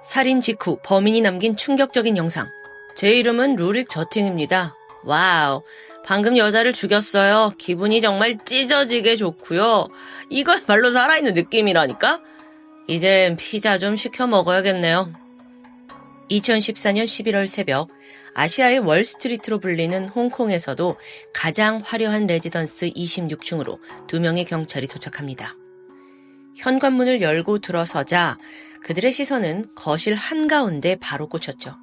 살인 직후 범인이 남긴 충격적인 영상. 제 이름은 루릭 저팅입니다. 와우, 방금 여자를 죽였어요. 기분이 정말 찢어지게 좋고요. 이걸말로 살아있는 느낌이라니까? 이젠 피자 좀 시켜 먹어야겠네요. 2014년 11월 새벽, 아시아의 월스트리트로 불리는 홍콩에서도 가장 화려한 레지던스 26층으로 2명의 경찰이 도착합니다. 현관문을 열고 들어서자 그들의 시선은 거실 한가운데 바로 꽂혔죠.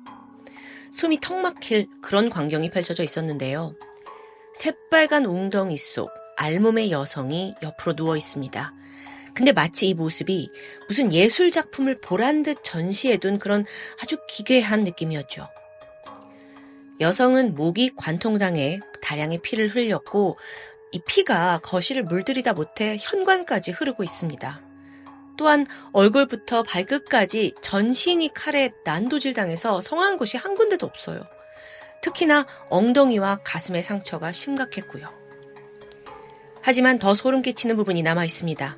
숨이 턱 막힐 그런 광경이 펼쳐져 있었는데요. 새빨간 웅덩이 속 알몸의 여성이 옆으로 누워 있습니다. 근데 마치 이 모습이 무슨 예술작품을 보란 듯 전시해둔 그런 아주 기괴한 느낌이었죠. 여성은 목이 관통당해 다량의 피를 흘렸고 이 피가 거실을 물들이다 못해 현관까지 흐르고 있습니다. 또한 얼굴부터 발끝까지 전신이 칼에 난도질당해서 성한 곳이 한 군데도 없어요. 특히나 엉덩이와 가슴의 상처가 심각했고요. 하지만 더 소름 끼치는 부분이 남아 있습니다.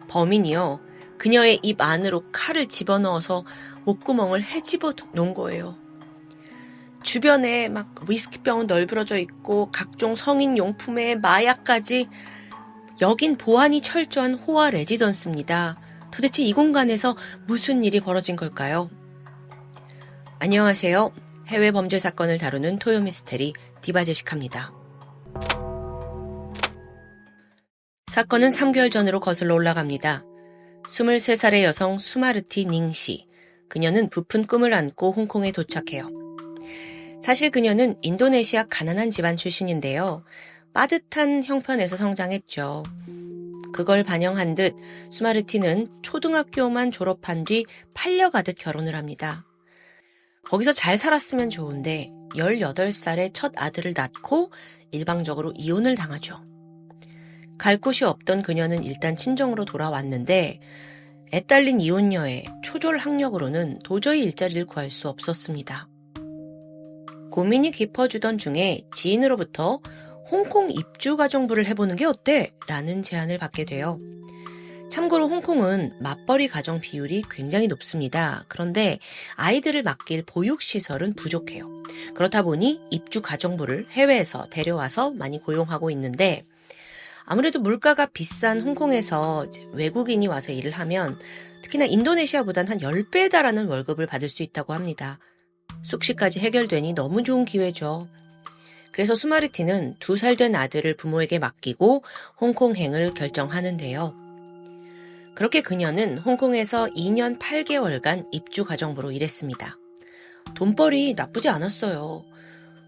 범인이요, 그녀의 입 안으로 칼을 집어넣어서 목구멍을 헤집어 놓은 거예요. 주변에 막 위스키병은 널브러져 있고 각종 성인 용품에 마약까지. 여긴 보안이 철저한 호화 레지던스입니다. 도대체 이 공간에서 무슨 일이 벌어진 걸까요? 안녕하세요. 해외 범죄 사건을 다루는 토요 미스테리 디바제시카입니다. 사건은 3개월 전으로 거슬러 올라갑니다. 23살의 여성 수마르티 닝 씨. 그녀는 부푼 꿈을 안고 홍콩에 도착해요. 사실 그녀는 인도네시아 가난한 집안 출신인데요. 빠듯한 형편에서 성장했죠. 그걸 반영한 듯 수마르티는 초등학교만 졸업한 뒤 팔려가듯 결혼을 합니다. 거기서 잘 살았으면 좋은데 18살에 첫 아들을 낳고 일방적으로 이혼을 당하죠. 갈 곳이 없던 그녀는 일단 친정으로 돌아왔는데 애딸린 이혼녀의 초졸 학력으로는 도저히 일자리를 구할 수 없었습니다. 고민이 깊어지던 중에 지인으로부터 홍콩 입주가정부를 해보는 게 어때? 라는 제안을 받게 돼요. 참고로 홍콩은 맞벌이 가정 비율이 굉장히 높습니다. 그런데 아이들을 맡길 보육시설은 부족해요. 그렇다 보니 입주가정부를 해외에서 데려와서 많이 고용하고 있는데 아무래도 물가가 비싼 홍콩에서 외국인이 와서 일을 하면 특히나 인도네시아보단 한 10배에 달하는 월급을 받을 수 있다고 합니다. 숙식까지 해결되니 너무 좋은 기회죠. 그래서 수마르티는 2살 된 아들을 부모에게 맡기고 홍콩행을 결정하는데요. 그렇게 그녀는 홍콩에서 2년 8개월간 입주가정부로 일했습니다. 돈벌이 나쁘지 않았어요.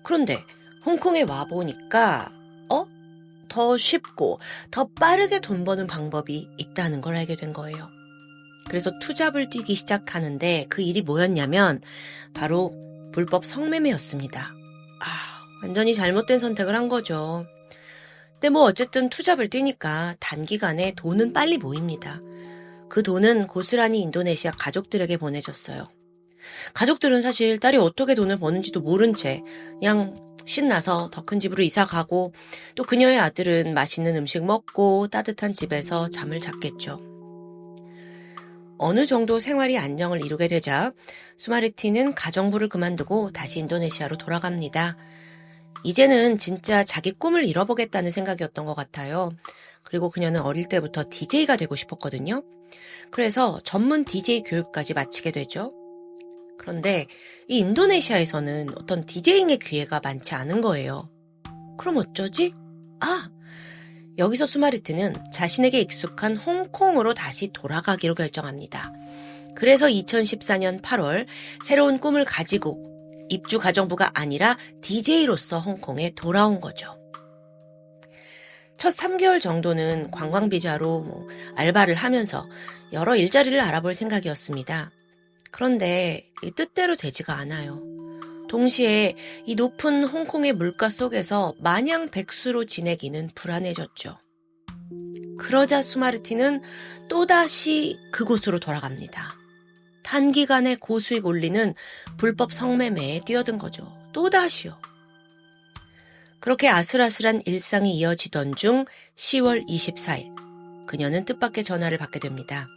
그런데 홍콩에 와보니까 더 쉽고 더 빠르게 돈 버는 방법이 있다는 걸 알게 된 거예요. 그래서 투잡을 뛰기 시작하는데 그 일이 뭐였냐면 바로 불법 성매매였습니다. 완전히 잘못된 선택을 한 거죠. 근데 어쨌든 투잡을 뛰니까 단기간에 돈은 빨리 모입니다. 그 돈은 고스란히 인도네시아 가족들에게 보내졌어요. 가족들은 사실 딸이 어떻게 돈을 버는지도 모른 채 그냥 신나서 더 큰 집으로 이사 가고 또 그녀의 아들은 맛있는 음식 먹고 따뜻한 집에서 잠을 잤겠죠. 어느 정도 생활이 안정을 이루게 되자 수마르티는 가정부를 그만두고 다시 인도네시아로 돌아갑니다. 이제는 진짜 자기 꿈을 이뤄보겠다는 생각이었던 것 같아요. 그리고 그녀는 어릴 때부터 DJ가 되고 싶었거든요. 그래서 전문 DJ 교육까지 마치게 되죠. 그런데 이 인도네시아에서는 어떤 DJ잉의 기회가 많지 않은 거예요. 그럼 어쩌지? 여기서 수마르티는 자신에게 익숙한 홍콩으로 다시 돌아가기로 결정합니다. 그래서 2014년 8월 새로운 꿈을 가지고 입주 가정부가 아니라 DJ로서 홍콩에 돌아온 거죠. 첫 3개월 정도는 관광비자로 알바를 하면서 여러 일자리를 알아볼 생각이었습니다. 그런데 이 뜻대로 되지가 않아요. 동시에 이 높은 홍콩의 물가 속에서 마냥 백수로 지내기는 불안해졌죠. 그러자 수마르티는 또다시 그곳으로 돌아갑니다. 단기간에 고수익 올리는 불법 성매매에 뛰어든 거죠. 또다시요. 그렇게 아슬아슬한 일상이 이어지던 중 10월 24일 그녀는 뜻밖의 전화를 받게 됩니다.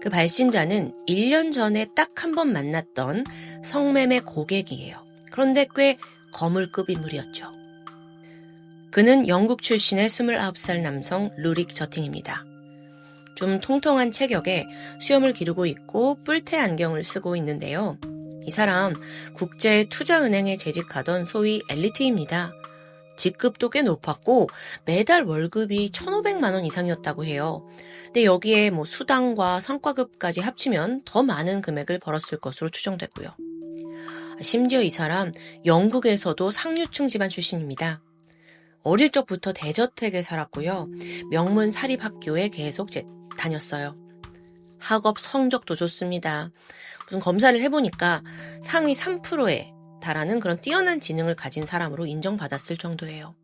그 발신자는 1년 전에 딱 한 번 만났던 성매매 고객이에요. 그런데 꽤 거물급 인물이었죠. 그는 영국 출신의 29살 남성 루릭 저팅입니다. 좀 통통한 체격에 수염을 기르고 있고 뿔테 안경을 쓰고 있는데요. 이 사람 국제투자은행에 재직하던 소위 엘리트입니다. 직급도 꽤 높았고 매달 월급이 1,500만 원 이상이었다고 해요. 근데 여기에 수당과 성과급까지 합치면 더 많은 금액을 벌었을 것으로 추정되고요. 심지어 이 사람 영국에서도 상류층 집안 출신입니다. 어릴 적부터 대저택에 살았고요. 명문 사립학교에 계속 다녔어요. 학업 성적도 좋습니다. 무슨 검사를 해보니까 상위 3%에 달하는 그런 뛰어난 지능을 가진 사람으로 인정받았을 정도예요.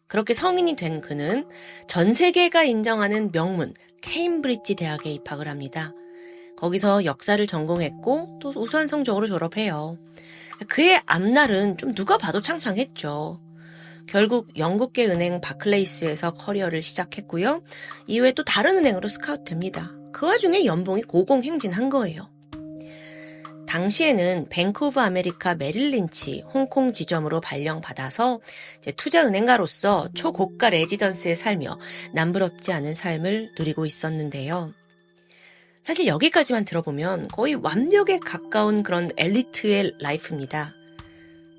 그렇게 성인이 된 그는 전 세계가 인정하는 명문 케임브리지 대학에 입학을 합니다. 거기서 역사를 전공했고 또 우수한 성적으로 졸업해요. 그의 앞날은 좀 누가 봐도 창창했죠. 결국 영국계 은행 바클레이스에서 커리어를 시작했고요. 이후에 또 다른 은행으로 스카우트됩니다. 그 와중에 연봉이 고공행진한 거예요. 당시에는 뱅크 오브 아메리카 메릴 린치 홍콩 지점으로 발령받아서 투자은행가로서 초고가 레지던스에 살며 남부럽지 않은 삶을 누리고 있었는데요. 사실 여기까지만 들어보면 거의 완벽에 가까운 그런 엘리트의 라이프입니다.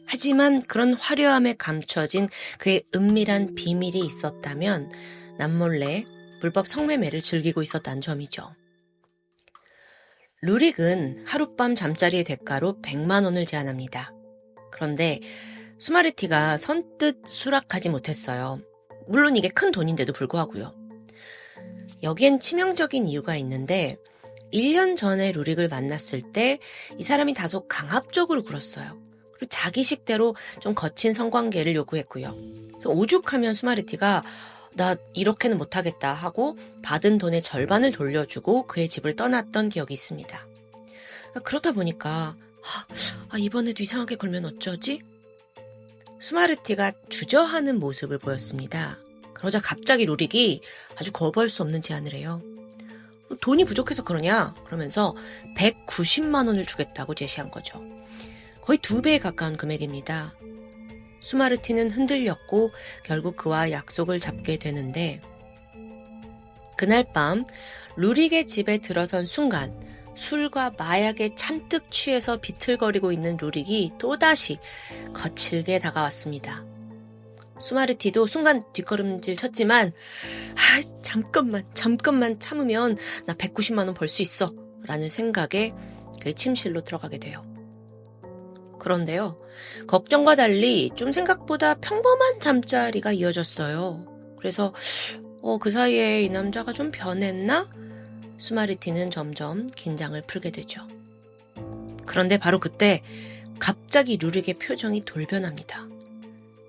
하지만 그런 화려함에 감춰진 그의 은밀한 비밀이 있었다면 남몰래 불법 성매매를 즐기고 있었다는 점이죠. 루릭은 하룻밤 잠자리의 대가로 100만 원을 제안합니다. 그런데 수마르티가 선뜻 수락하지 못했어요. 물론 이게 큰 돈인데도 불구하고요. 여기엔 치명적인 이유가 있는데 1년 전에 루릭을 만났을 때 이 사람이 다소 강압적으로 굴었어요. 그리고 자기 식대로 좀 거친 성관계를 요구했고요. 그래서 오죽하면 수마르티가 나 이렇게는 못하겠다 하고 받은 돈의 절반을 돌려주고 그의 집을 떠났던 기억이 있습니다. 그러다 보니까 이번에도 이상하게 굴면 어쩌지? 수마르티가 주저하는 모습을 보였습니다. 그러자 갑자기 루릭이 아주 거부할 수 없는 제안을 해요. 돈이 부족해서 그러냐? 그러면서 190만 원을 주겠다고 제시한 거죠. 거의 2배에 가까운 금액입니다. 수마르티는 흔들렸고 결국 그와 약속을 잡게 되는데 그날 밤 루릭의 집에 들어선 순간 술과 마약에 잔뜩 취해서 비틀거리고 있는 루릭이 또다시 거칠게 다가왔습니다. 수마르티도 순간 뒷걸음질 쳤지만 잠깐만 참으면 나 190만 원 벌 수 있어 라는 생각에 그 침실로 들어가게 돼요. 그런데요, 걱정과 달리 좀 생각보다 평범한 잠자리가 이어졌어요. 그래서 그 사이에 이 남자가 좀 변했나? 수마르티는 점점 긴장을 풀게 되죠. 그런데 바로 그때 갑자기 루릭의 표정이 돌변합니다.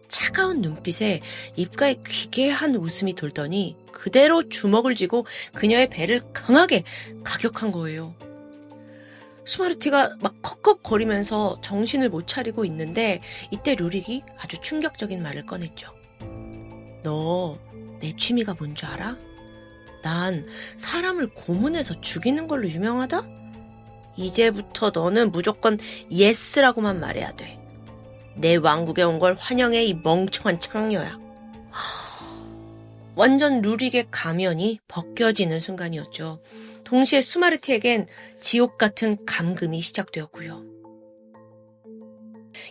차가운 눈빛에 입가에 기괴한 웃음이 돌더니 그대로 주먹을 쥐고 그녀의 배를 강하게 가격한 거예요. 수마르티가 막 컥컥거리면서 정신을 못 차리고 있는데 이때 루릭이 아주 충격적인 말을 꺼냈죠. 너 내 취미가 뭔 줄 알아? 난 사람을 고문해서 죽이는 걸로 유명하다? 이제부터 너는 무조건 예스라고만 말해야 돼. 내 왕국에 온 걸 환영해, 이 멍청한 창녀야. 완전 루릭의 가면이 벗겨지는 순간이었죠. 동시에 수마르티에겐 지옥 같은 감금이 시작되었고요.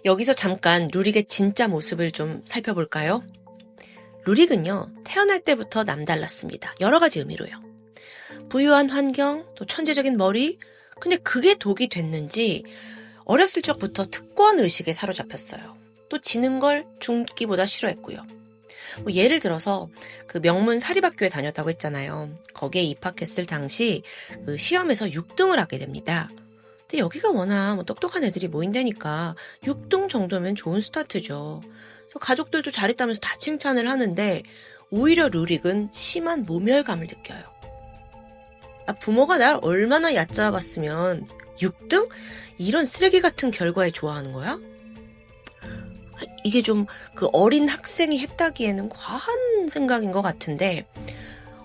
여기서 잠깐 루릭의 진짜 모습을 좀 살펴볼까요? 루릭은요, 태어날 때부터 남달랐습니다. 여러 가지 의미로요. 부유한 환경, 또 천재적인 머리, 근데 그게 독이 됐는지 어렸을 적부터 특권 의식에 사로잡혔어요. 또 지는 걸 죽기보다 싫어했고요. 예를 들어서 그 명문 사립학교에 다녔다고 했잖아요. 거기에 입학했을 당시 그 시험에서 6등을 하게 됩니다. 근데 여기가 워낙 똑똑한 애들이 모인다니까 6등 정도면 좋은 스타트죠. 그래서 가족들도 잘했다면서 다 칭찬을 하는데 오히려 루릭은 심한 모멸감을 느껴요. 부모가 날 얼마나 얕잡았으면 6등? 이런 쓰레기 같은 결과에 좋아하는 거야? 이게 좀 그 어린 학생이 했다기에는 과한 생각인 것 같은데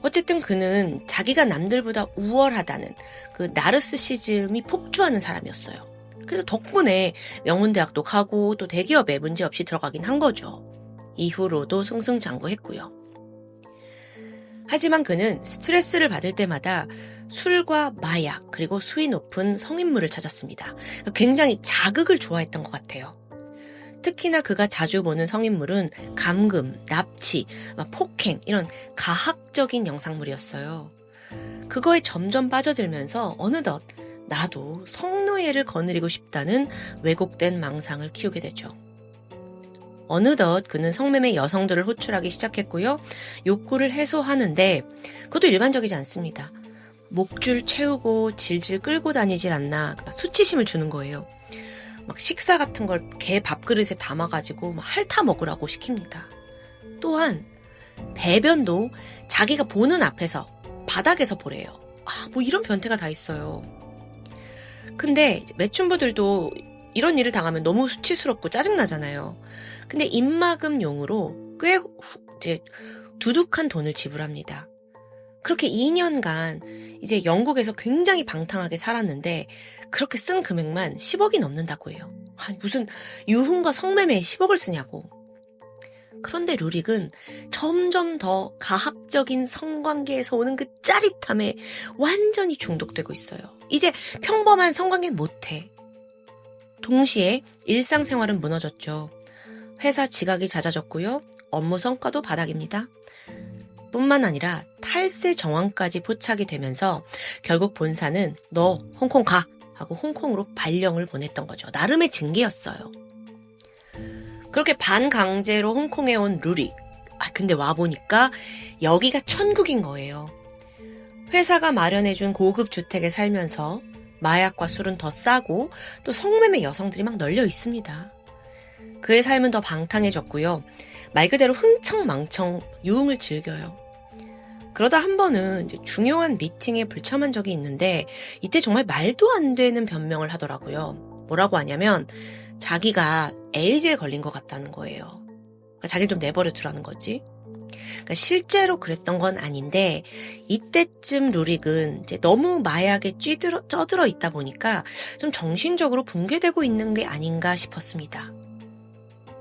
어쨌든 그는 자기가 남들보다 우월하다는 그 나르시시즘이 폭주하는 사람이었어요. 그래서 덕분에 명문대학도 가고 또 대기업에 문제없이 들어가긴 한 거죠. 이후로도 승승장구했고요. 하지만 그는 스트레스를 받을 때마다 술과 마약 그리고 수위 높은 성인물을 찾았습니다. 굉장히 자극을 좋아했던 것 같아요. 특히나 그가 자주 보는 성인물은 감금, 납치, 폭행 이런 가학적인 영상물이었어요. 그거에 점점 빠져들면서 어느덧 나도 성노예를 거느리고 싶다는 왜곡된 망상을 키우게 되죠. 어느덧 그는 성매매 여성들을 호출하기 시작했고요. 욕구를 해소하는데 그것도 일반적이지 않습니다. 목줄 채우고 질질 끌고 다니질 않나 수치심을 주는 거예요. 막 식사 같은 걸 개 밥그릇에 담아가지고 핥아 먹으라고 시킵니다. 또한 배변도 자기가 보는 앞에서 바닥에서 보래요. 뭐 이런 변태가 다 있어요. 근데 매춘부들도 이런 일을 당하면 너무 수치스럽고 짜증나잖아요. 근데 입막음용으로 꽤 이제 두둑한 돈을 지불합니다. 그렇게 2년간 이제 영국에서 굉장히 방탕하게 살았는데 그렇게 쓴 금액만 10억이 넘는다고 해요. 무슨 유흥과 성매매에 10억을 쓰냐고. 그런데 루릭은 점점 더 가학적인 성관계에서 오는 그 짜릿함에 완전히 중독되고 있어요. 이제 평범한 성관계는 못해. 동시에 일상생활은 무너졌죠. 회사 지각이 잦아졌고요. 업무 성과도 바닥입니다. 뿐만 아니라 탈세 정황까지 포착이 되면서 결국 본사는 너 홍콩 가! 하고 홍콩으로 발령을 보냈던 거죠. 나름의 징계였어요. 그렇게 반강제로 홍콩에 온 루릭. 근데 와보니까 여기가 천국인 거예요. 회사가 마련해준 고급 주택에 살면서 마약과 술은 더 싸고 또 성매매 여성들이 막 널려 있습니다. 그의 삶은 더 방탕해졌고요. 말 그대로 흥청망청 유흥을 즐겨요. 그러다 한 번은 중요한 미팅에 불참한 적이 있는데 이때 정말 말도 안 되는 변명을 하더라고요. 뭐라고 하냐면 자기가 에이즈에 걸린 것 같다는 거예요. 그러니까 자기를 좀 내버려 두라는 거지. 그러니까 실제로 그랬던 건 아닌데 이때쯤 루릭은 이제 너무 마약에 쪄들어 있다 보니까 좀 정신적으로 붕괴되고 있는 게 아닌가 싶었습니다.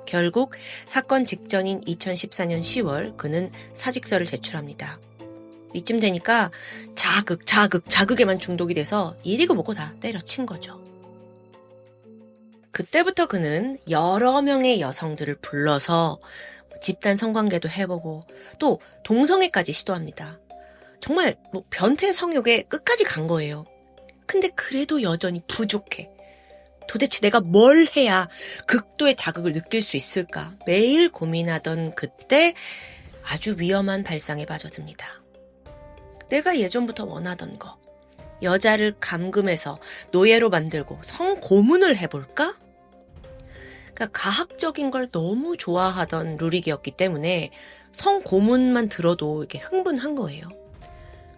결국 사건 직전인 2014년 10월 그는 사직서를 제출합니다. 이쯤 되니까 자극에만 중독이 돼서 이리고 뭐고 다 때려친 거죠. 그때부터 그는 여러 명의 여성들을 불러서 집단 성관계도 해보고 또 동성애까지 시도합니다. 정말 변태 성욕에 끝까지 간 거예요. 근데 그래도 여전히 부족해. 도대체 내가 뭘 해야 극도의 자극을 느낄 수 있을까? 매일 고민하던 그때 아주 위험한 발상에 빠져듭니다. 내가 예전부터 원하던 거. 여자를 감금해서 노예로 만들고 성고문을 해볼까? 그러니까 가학적인 걸 너무 좋아하던 루릭이었기 때문에 성고문만 들어도 이렇게 흥분한 거예요.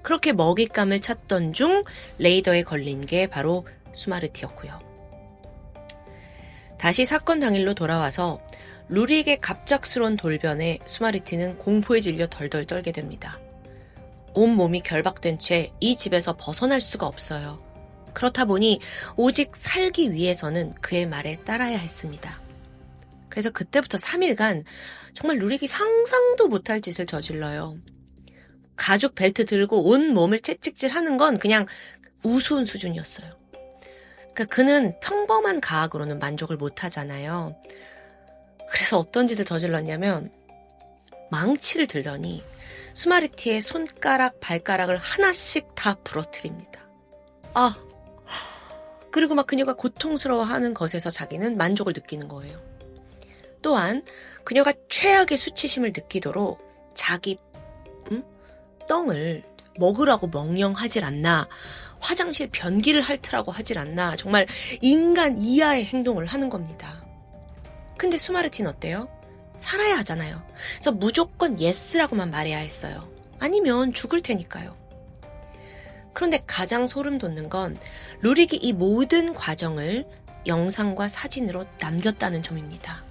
그렇게 먹잇감을 찾던 중 레이더에 걸린 게 바로 수마르티였고요. 다시 사건 당일로 돌아와서 루릭의 갑작스러운 돌변에 수마르티는 공포에 질려 덜덜 떨게 됩니다. 온몸이 결박된 채 이 집에서 벗어날 수가 없어요. 그렇다 보니 오직 살기 위해서는 그의 말에 따라야 했습니다. 그래서 그때부터 3일간 정말 루릭이 상상도 못할 짓을 저질러요. 가죽 벨트 들고 온 몸을 채찍질하는 건 그냥 우스운 수준이었어요. 그러니까 그는 평범한 가학으로는 만족을 못하잖아요. 그래서 어떤 짓을 저질렀냐면 망치를 들더니 수마르티의 손가락, 발가락을 하나씩 다 부러뜨립니다. 그리고 막 그녀가 고통스러워하는 것에서 자기는 만족을 느끼는 거예요. 또한 그녀가 최악의 수치심을 느끼도록 자기 똥을 먹으라고 명령하질 않나, 화장실 변기를 핥으라고 하질 않나, 정말 인간 이하의 행동을 하는 겁니다. 근데 수마르티는 어때요? 살아야 하잖아요. 그래서 무조건 예스라고만 말해야 했어요. 아니면 죽을 테니까요. 그런데 가장 소름 돋는 건 루릭이 이 모든 과정을 영상과 사진으로 남겼다는 점입니다.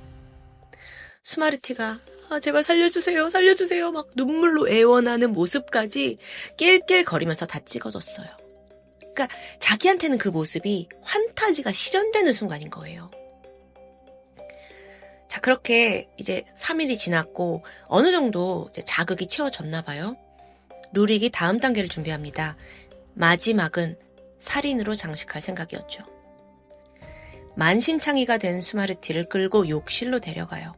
수마르티가 제발 살려주세요, 살려주세요. 막 눈물로 애원하는 모습까지 낄낄거리면서 다 찍어뒀어요. 그러니까 자기한테는 그 모습이 환타지가 실현되는 순간인 거예요. 자, 그렇게 이제 3일이 지났고 어느 정도 이제 자극이 채워졌나 봐요. 루릭이 다음 단계를 준비합니다. 마지막은 살인으로 장식할 생각이었죠. 만신창이가 된 수마르티를 끌고 욕실로 데려가요.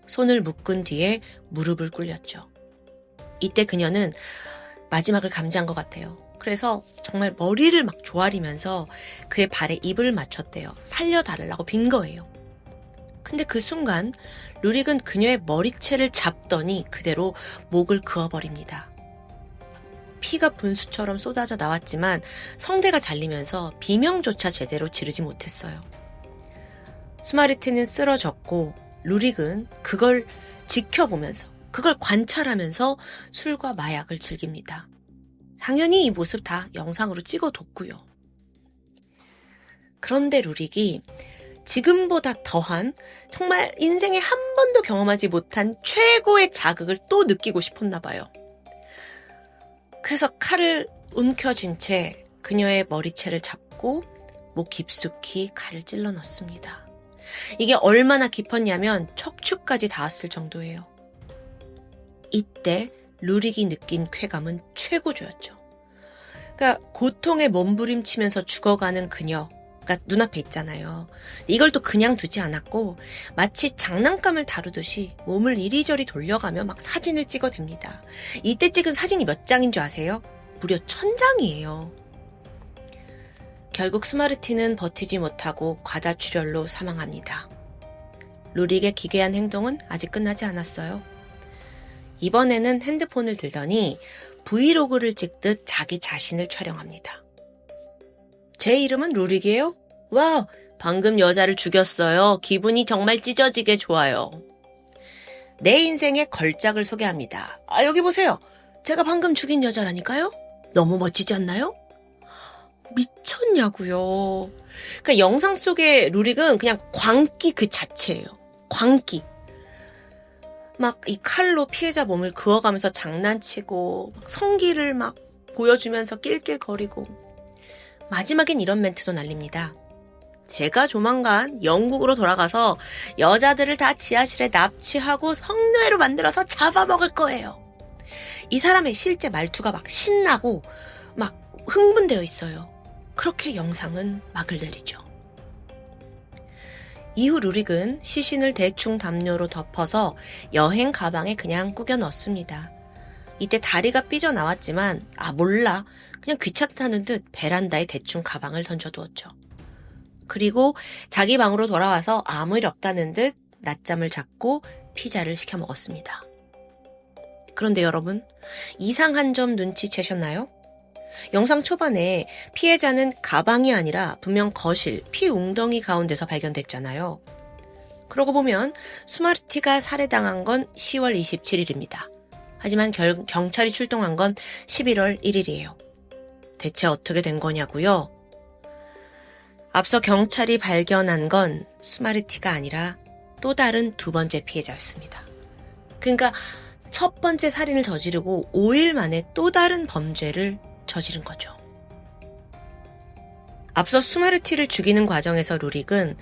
손을 묶은 뒤에 무릎을 꿇렸죠. 이때 그녀는 마지막을 감지한 것 같아요. 그래서 정말 머리를 막 조아리면서 그의 발에 입을 맞췄대요. 살려달라고 빈 거예요. 근데 그 순간 루릭은 그녀의 머리채를 잡더니 그대로 목을 그어버립니다. 피가 분수처럼 쏟아져 나왔지만 성대가 잘리면서 비명조차 제대로 지르지 못했어요. 수마르티는 쓰러졌고 루릭은 그걸 지켜보면서, 그걸 관찰하면서 술과 마약을 즐깁니다. 당연히 이 모습 다 영상으로 찍어뒀고요. 그런데 루릭이 지금보다 더한, 정말 인생에 한 번도 경험하지 못한 최고의 자극을 또 느끼고 싶었나 봐요. 그래서 칼을 움켜쥔 채 그녀의 머리채를 잡고 목 깊숙이 칼을 찔러 넣습니다. 이게 얼마나 깊었냐면 척추까지 닿았을 정도예요. 이때 루릭이 느낀 쾌감은 최고조였죠. 그러니까 고통에 몸부림치면서 죽어가는 그녀가 눈앞에 있잖아요. 이걸 또 그냥 두지 않았고 마치 장난감을 다루듯이 몸을 이리저리 돌려가며 막 사진을 찍어댑니다. 이때 찍은 사진이 몇 장인 줄 아세요? 무려 1000장이에요. 결국 수마르티는 버티지 못하고 과다출혈로 사망합니다. 루릭의 기괴한 행동은 아직 끝나지 않았어요. 이번에는 핸드폰을 들더니 브이로그를 찍듯 자기 자신을 촬영합니다. 제 이름은 루릭이에요? 와, 방금 여자를 죽였어요. 기분이 정말 찢어지게 좋아요. 내 인생의 걸작을 소개합니다. 여기 보세요. 제가 방금 죽인 여자라니까요? 너무 멋지지 않나요? 미쳤냐고요. 그러니까 영상 속의 루릭은 그냥 광기 그 자체예요. 광기. 막 이 칼로 피해자 몸을 그어가면서 장난치고 막 성기를 막 보여주면서 낄낄거리고 마지막엔 이런 멘트도 날립니다. 제가 조만간 영국으로 돌아가서 여자들을 다 지하실에 납치하고 성노예로 만들어서 잡아먹을 거예요. 이 사람의 실제 말투가 막 신나고 막 흥분되어 있어요. 그렇게 영상은 막을 내리죠. 이후 루릭은 시신을 대충 담요로 덮어서 여행 가방에 그냥 꾸겨 넣습니다. 이때 다리가 삐져나왔지만 몰라. 그냥 귀찮다는 듯 베란다에 대충 가방을 던져두었죠. 그리고 자기 방으로 돌아와서 아무 일 없다는 듯 낮잠을 잤고 피자를 시켜 먹었습니다. 그런데 여러분, 이상한 점 눈치채셨나요? 영상 초반에 피해자는 가방이 아니라 분명 거실, 피 웅덩이 가운데서 발견됐잖아요. 그러고 보면 수마르티가 살해당한 건 10월 27일입니다. 하지만 경찰이 출동한 건 11월 1일이에요. 대체 어떻게 된 거냐고요? 앞서 경찰이 발견한 건 수마르티가 아니라 또 다른 두 번째 피해자였습니다. 그러니까 첫 번째 살인을 저지르고 5일 만에 또 다른 범죄를 저지른 거죠. 앞서 수마르티를 죽이는 과정에서 루릭은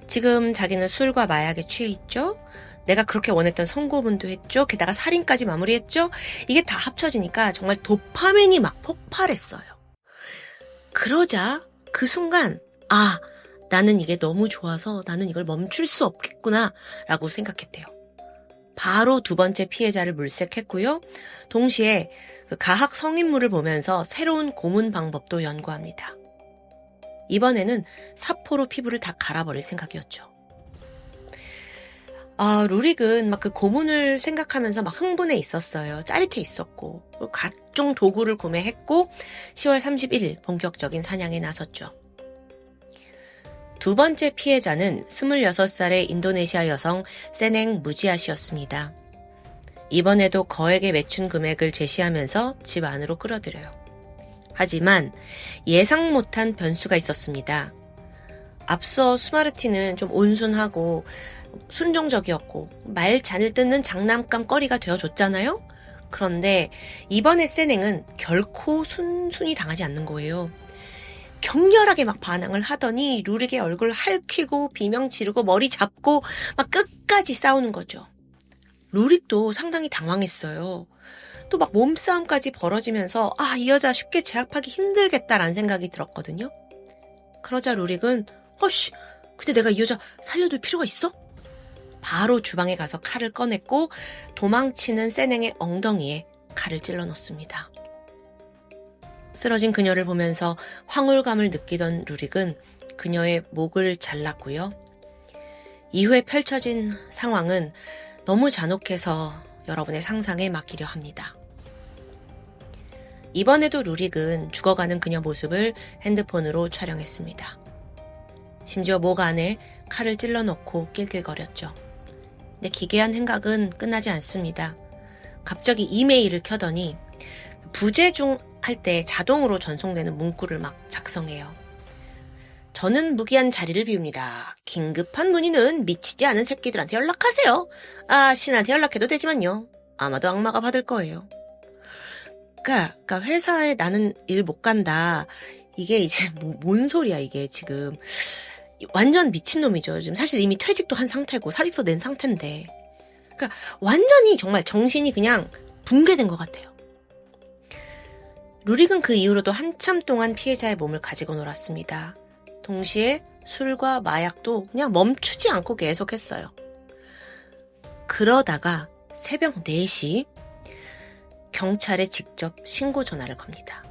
지금 자기는 술과 마약에 취해 있죠? 내가 그렇게 원했던 성고문도 했죠? 게다가 살인까지 마무리했죠? 이게 다 합쳐지니까 정말 도파민이 막 폭발했어요. 그러자 그 순간 나는 이게 너무 좋아서 나는 이걸 멈출 수 없겠구나 라고 생각했대요. 바로 두 번째 피해자를 물색했고요. 동시에 그 가학 성인물을 보면서 새로운 고문 방법도 연구합니다. 이번에는 사포로 피부를 다 갈아버릴 생각이었죠. 루릭은 막 그 고문을 생각하면서 막 흥분해 있었어요. 짜릿해 있었고 각종 도구를 구매했고 10월 31일 본격적인 사냥에 나섰죠. 두 번째 피해자는 26살의 인도네시아 여성 세넹 무지아 씨였습니다. 이번에도 거액의 매춘 금액을 제시하면서 집 안으로 끌어들여요. 하지만 예상 못한 변수가 있었습니다. 앞서 스마르티는 좀 온순하고 순종적이었고 말 잘 듣는 장난감거리가 되어줬잖아요. 그런데 이번에 세냉은 결코 순순히 당하지 않는 거예요. 격렬하게 막 반항을 하더니 루릭의 얼굴 핥히고 비명 지르고 머리 잡고 막 끝까지 싸우는 거죠. 루릭도 상당히 당황했어요. 또 막 몸싸움까지 벌어지면서 이 여자 쉽게 제압하기 힘들겠다라는 생각이 들었거든요. 그러자 루릭은 근데 내가 이 여자 살려둘 필요가 있어? 바로 주방에 가서 칼을 꺼냈고 도망치는 세냉의 엉덩이에 칼을 찔러 넣습니다. 쓰러진 그녀를 보면서 황홀감을 느끼던 루릭은 그녀의 목을 잘랐고요. 이후에 펼쳐진 상황은 너무 잔혹해서 여러분의 상상에 맡기려 합니다. 이번에도 루릭은 죽어가는 그녀 모습을 핸드폰으로 촬영했습니다. 심지어 목 안에 칼을 찔러 넣고 낄낄거렸죠. 근데 기괴한 행각은 끝나지 않습니다. 갑자기 이메일을 켜더니 부재중 할 때 자동으로 전송되는 문구를 막 작성해요. 저는 무기한 자리를 비웁니다. 긴급한 문의는 미치지 않은 새끼들한테 연락하세요. 신한테 연락해도 되지만요. 아마도 악마가 받을 거예요. 그러니까 회사에 나는 일 못 간다. 이게 이제 뭔 소리야 이게 지금. 완전 미친놈이죠. 지금 사실 이미 퇴직도 한 상태고 사직서 낸 상태인데. 그러니까 완전히 정말 정신이 그냥 붕괴된 것 같아요. 루릭은 그 이후로도 한참 동안 피해자의 몸을 가지고 놀았습니다. 동시에 술과 마약도 그냥 멈추지 않고 계속했어요. 그러다가 새벽 4시 경찰에 직접 신고 전화를 겁니다.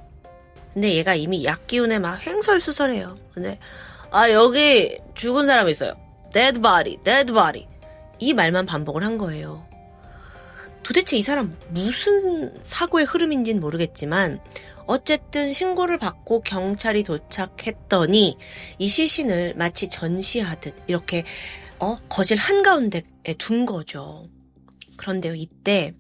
근데 얘가 이미 약 기운에 막 횡설수설해요. 근데 여기 죽은 사람 있어요. dead body. 이 말만 반복을 한 거예요. 도대체 이 사람 무슨 사고의 흐름인지는 모르겠지만 어쨌든 신고를 받고 경찰이 도착했더니 이 시신을 마치 전시하듯 이렇게 거실 한가운데에 둔 거죠. 그런데요, 이때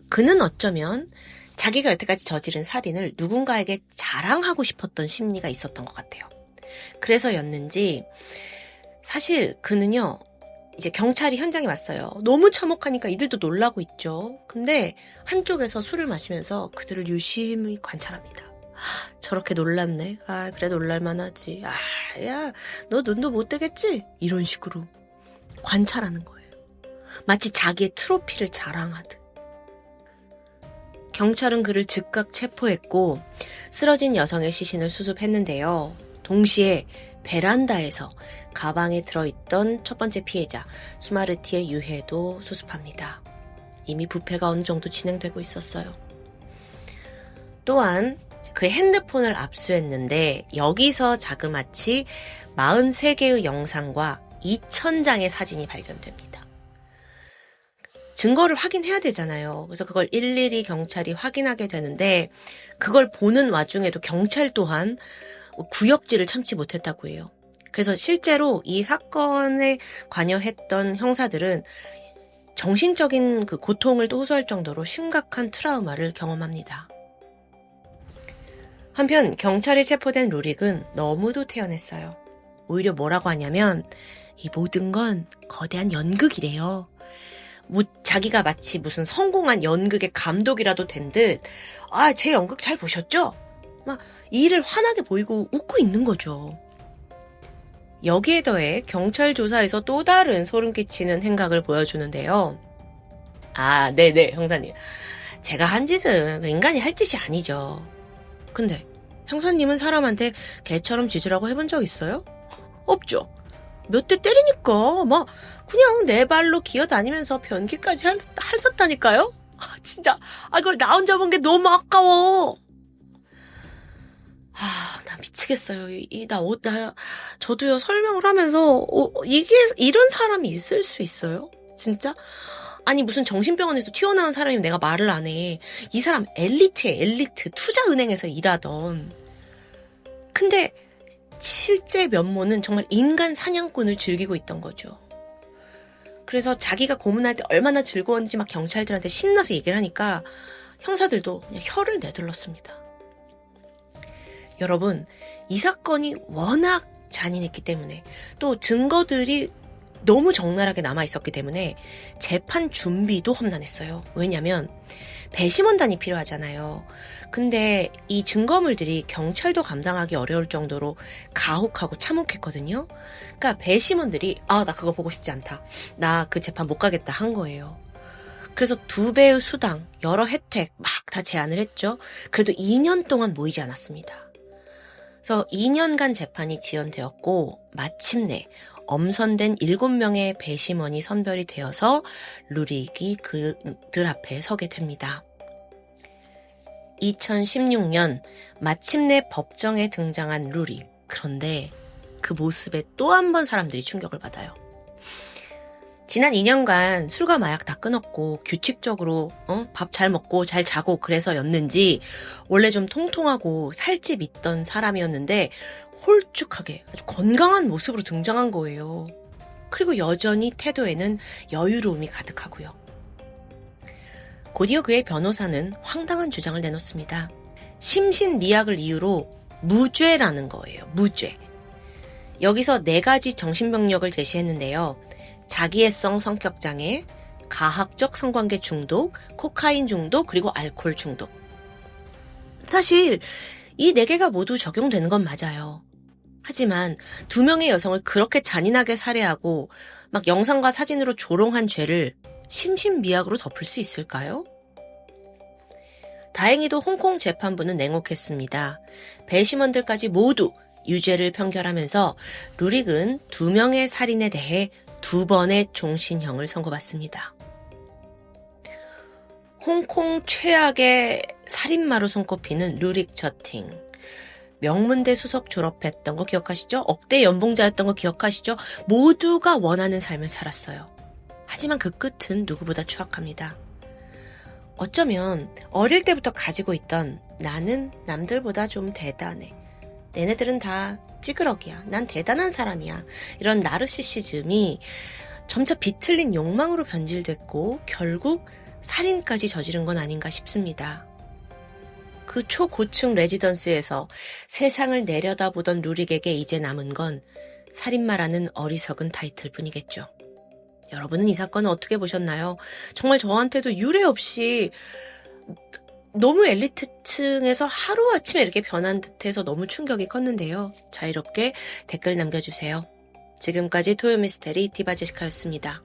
그는 어쩌면 자기가 여태까지 저지른 살인을 누군가에게 자랑하고 싶었던 심리가 있었던 것 같아요. 그래서였는지 사실 그는요, 이제 경찰이 현장에 왔어요. 너무 참혹하니까 이들도 놀라고 있죠. 근데 한쪽에서 술을 마시면서 그들을 유심히 관찰합니다. 저렇게 놀랐네. 그래 놀랄만 하지. 야, 너 눈도 못 뜨겠지? 이런 식으로 관찰하는 거예요. 마치 자기의 트로피를 자랑하듯. 경찰은 그를 즉각 체포했고 쓰러진 여성의 시신을 수습했는데요. 동시에 베란다에서 가방에 들어있던 첫 번째 피해자 스마르티의 유해도 수습합니다. 이미 부패가 어느 정도 진행되고 있었어요. 또한 그의 핸드폰을 압수했는데 여기서 자그마치 43개의 영상과 2000장의 사진이 발견됩니다. 증거를 확인해야 되잖아요. 그래서 그걸 일일이 경찰이 확인하게 되는데 그걸 보는 와중에도 경찰 또한 구역질을 참지 못했다고 해요. 그래서 실제로 이 사건에 관여했던 형사들은 정신적인 그 고통을 또 호소할 정도로 심각한 트라우마를 경험합니다. 한편 경찰에 체포된 루릭은 너무도 태연했어요. 오히려 뭐라고 하냐면 이 모든 건 거대한 연극이래요. 자기가 마치 무슨 성공한 연극의 감독이라도 된 듯 제 연극 잘 보셨죠? 막 이를 환하게 보이고 웃고 있는 거죠. 여기에 더해 경찰 조사에서 또 다른 소름 끼치는 행각을 보여주는데요. 네네 형사님. 제가 한 짓은 인간이 할 짓이 아니죠. 근데 형사님은 사람한테 개처럼 짖으라고 해본 적 있어요? 없죠. 몇 대 때리니까 막 그냥 내 발로 기어다니면서 변기까지 했었다니까요. 진짜 그걸 나 혼자 본 게 너무 아까워. 나 미치겠어요. 저도요, 설명을 하면서, 이런 사람이 있을 수 있어요? 진짜? 아니, 무슨 정신병원에서 튀어나온 사람이 내가 말을 안 해. 이 사람 엘리트에 엘리트. 투자은행에서 일하던. 근데, 실제 면모는 정말 인간 사냥꾼을 즐기고 있던 거죠. 그래서 자기가 고문할 때 얼마나 즐거웠는지 막 경찰들한테 신나서 얘기를 하니까, 형사들도 그냥 혀를 내둘렀습니다. 여러분, 이 사건이 워낙 잔인했기 때문에, 또 증거들이 너무 적나라하게 남아있었기 때문에 재판 준비도 험난했어요. 왜냐면 배심원단이 필요하잖아요. 근데 이 증거물들이 경찰도 감당하기 어려울 정도로 가혹하고 참혹했거든요. 그러니까 배심원들이 나 그거 보고 싶지 않다, 나 그 재판 못 가겠다 한 거예요. 그래서 2배의 수당, 여러 혜택 막 다 제안을 했죠. 그래도 2년 동안 모이지 않았습니다. 그래서 2년간 재판이 지연되었고 마침내 엄선된 7명의 배심원이 선별이 되어서 루릭이 그들 앞에 서게 됩니다. 2016년 마침내 법정에 등장한 루릭. 그런데 그 모습에 또 한 번 사람들이 충격을 받아요. 지난 2년간 술과 마약 다 끊었고 규칙적으로 밥 잘 먹고 잘 자고 그래서였는지 원래 좀 통통하고 살집 있던 사람이었는데 홀쭉하게 아주 건강한 모습으로 등장한 거예요. 그리고 여전히 태도에는 여유로움이 가득하고요. 곧이어 그의 변호사는 황당한 주장을 내놓습니다. 심신미약을 이유로 무죄라는 거예요. 무죄. 여기서 4가지 정신병력을 제시했는데요. 자기애성 성격장애, 가학적 성관계 중독, 코카인 중독, 그리고 알코올 중독. 사실 이 4개가 모두 적용되는 건 맞아요. 하지만 2명의 여성을 그렇게 잔인하게 살해하고 막 영상과 사진으로 조롱한 죄를 심신미약으로 덮을 수 있을까요? 다행히도 홍콩 재판부는 냉혹했습니다. 배심원들까지 모두 유죄를 판결하면서 루릭은 2명의 살인에 대해 2번의 종신형을 선고받습니다. 홍콩 최악의 살인마로 손꼽히는 루릭 저팅. 명문대 수석 졸업했던 거 기억하시죠? 억대 연봉자였던 거 기억하시죠? 모두가 원하는 삶을 살았어요. 하지만 그 끝은 누구보다 추악합니다. 어쩌면 어릴 때부터 가지고 있던 나는 남들보다 좀 대단해, 얘네들은 다 찌그러기야, 난 대단한 사람이야, 이런 나르시시즘이 점차 비틀린 욕망으로 변질됐고 결국 살인까지 저지른 건 아닌가 싶습니다. 그 초고층 레지던스에서 세상을 내려다보던 루릭에게 이제 남은 건 살인마라는 어리석은 타이틀뿐이겠죠. 여러분은 이 사건을 어떻게 보셨나요? 정말 저한테도 유례 없이 너무 엘리트층에서 하루아침에 이렇게 변한 듯해서 너무 충격이 컸는데요. 자유롭게 댓글 남겨주세요. 지금까지 토요미스테리 디바제시카였습니다.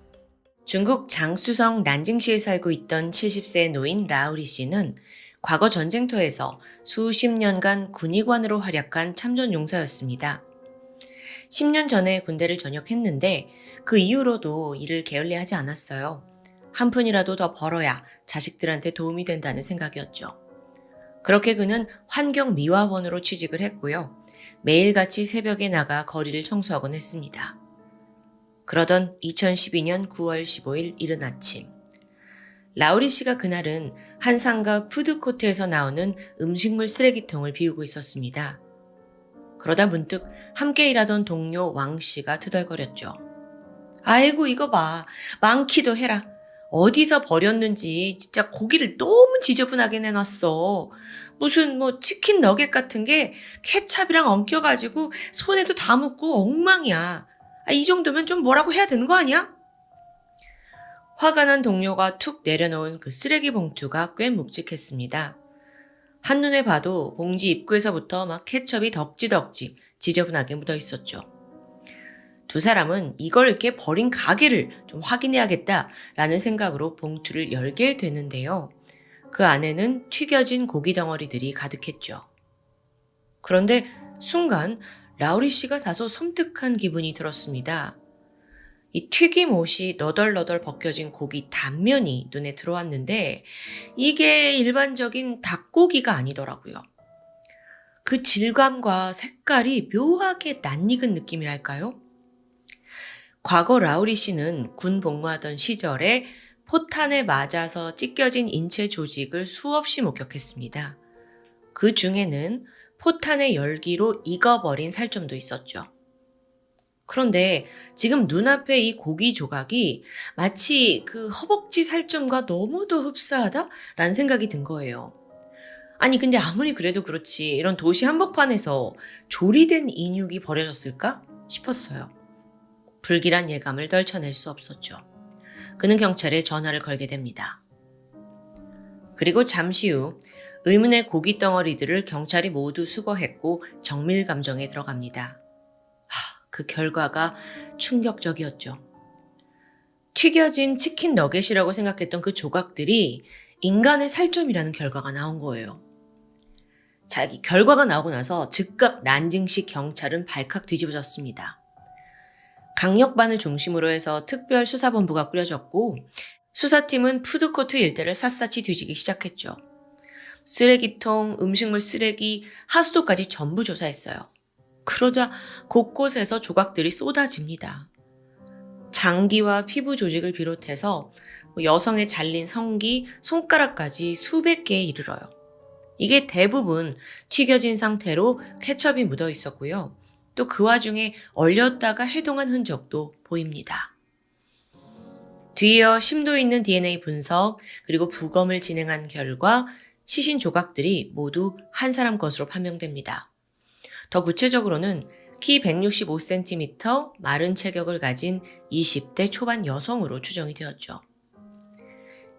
중국 장쑤성 난징시에 살고 있던 70세의 노인 라우리 씨는 과거 전쟁터에서 수십 년간 군의관으로 활약한 참전용사였습니다. 10년 전에 군대를 전역했는데 그 이후로도 일을 게을리하지 않았어요. 한 푼이라도 더 벌어야 자식들한테 도움이 된다는 생각이었죠. 그렇게 그는 환경미화원으로 취직을 했고요. 매일같이 새벽에 나가 거리를 청소하곤 했습니다. 그러던 2012년 9월 15일 이른 아침, 라우리 씨가 그날은 한 상가 푸드코트에서 나오는 음식물 쓰레기통을 비우고 있었습니다. 그러다 문득 함께 일하던 동료 왕 씨가 투덜거렸죠. 아이고 이거 봐, 많기도 해라. 어디서 버렸는지 진짜 고기를 너무 지저분하게 내놨어. 무슨 치킨 너겟 같은 게 케찹이랑 엉켜가지고 손에도 다 묻고 엉망이야. 이 정도면 좀 뭐라고 해야 되는 거 아니야? 화가 난 동료가 툭 내려놓은 그 쓰레기 봉투가 꽤 묵직했습니다. 한눈에 봐도 봉지 입구에서부터 막 케첩이 덕지덕지 지저분하게 묻어 있었죠. 두 사람은 이걸 이렇게 버린 가게를 좀 확인해야겠다라는 생각으로 봉투를 열게 됐는데요. 그 안에는 튀겨진 고기 덩어리들이 가득했죠. 그런데 순간 라우리 씨가 다소 섬뜩한 기분이 들었습니다. 이 튀김 옷이 너덜너덜 벗겨진 고기 단면이 눈에 들어왔는데 이게 일반적인 닭고기가 아니더라고요. 그 질감과 색깔이 묘하게 낯익은 느낌이랄까요? 과거 라우리 씨는 군 복무하던 시절에 포탄에 맞아서 찢겨진 인체 조직을 수없이 목격했습니다. 그 중에는 포탄의 열기로 익어버린 살점도 있었죠. 그런데 지금 눈앞에 이 고기 조각이 마치 그 허벅지 살점과 너무도 흡사하다라는 생각이 든 거예요. 아니 근데 아무리 그래도 그렇지 이런 도시 한복판에서 조리된 인육이 버려졌을까 싶었어요. 불길한 예감을 떨쳐낼 수 없었죠. 그는 경찰에 전화를 걸게 됩니다. 그리고 잠시 후 의문의 고기 덩어리들을 경찰이 모두 수거했고 정밀 감정에 들어갑니다. 그 결과가 충격적이었죠. 튀겨진 치킨 너겟이라고 생각했던 그 조각들이 인간의 살점이라는 결과가 나온 거예요. 자, 이 결과가 나오고 나서 즉각 난징시 경찰은 발칵 뒤집어졌습니다. 강력반을 중심으로 해서 특별수사본부가 꾸려졌고 수사팀은 푸드코트 일대를 샅샅이 뒤지기 시작했죠. 쓰레기통, 음식물 쓰레기, 하수도까지 전부 조사했어요. 그러자 곳곳에서 조각들이 쏟아집니다. 장기와 피부 조직을 비롯해서 여성의 잘린 성기, 손가락까지 수백 개에 이르러요. 이게 대부분 튀겨진 상태로 케첩이 묻어 있었고요. 또 그 와중에 얼렸다가 해동한 흔적도 보입니다. 뒤이어 심도 있는 DNA 분석, 그리고 부검을 진행한 결과 시신 조각들이 모두 한 사람 것으로 판명됩니다. 더 구체적으로는 키 165cm, 마른 체격을 가진 20대 초반 여성으로 추정이 되었죠.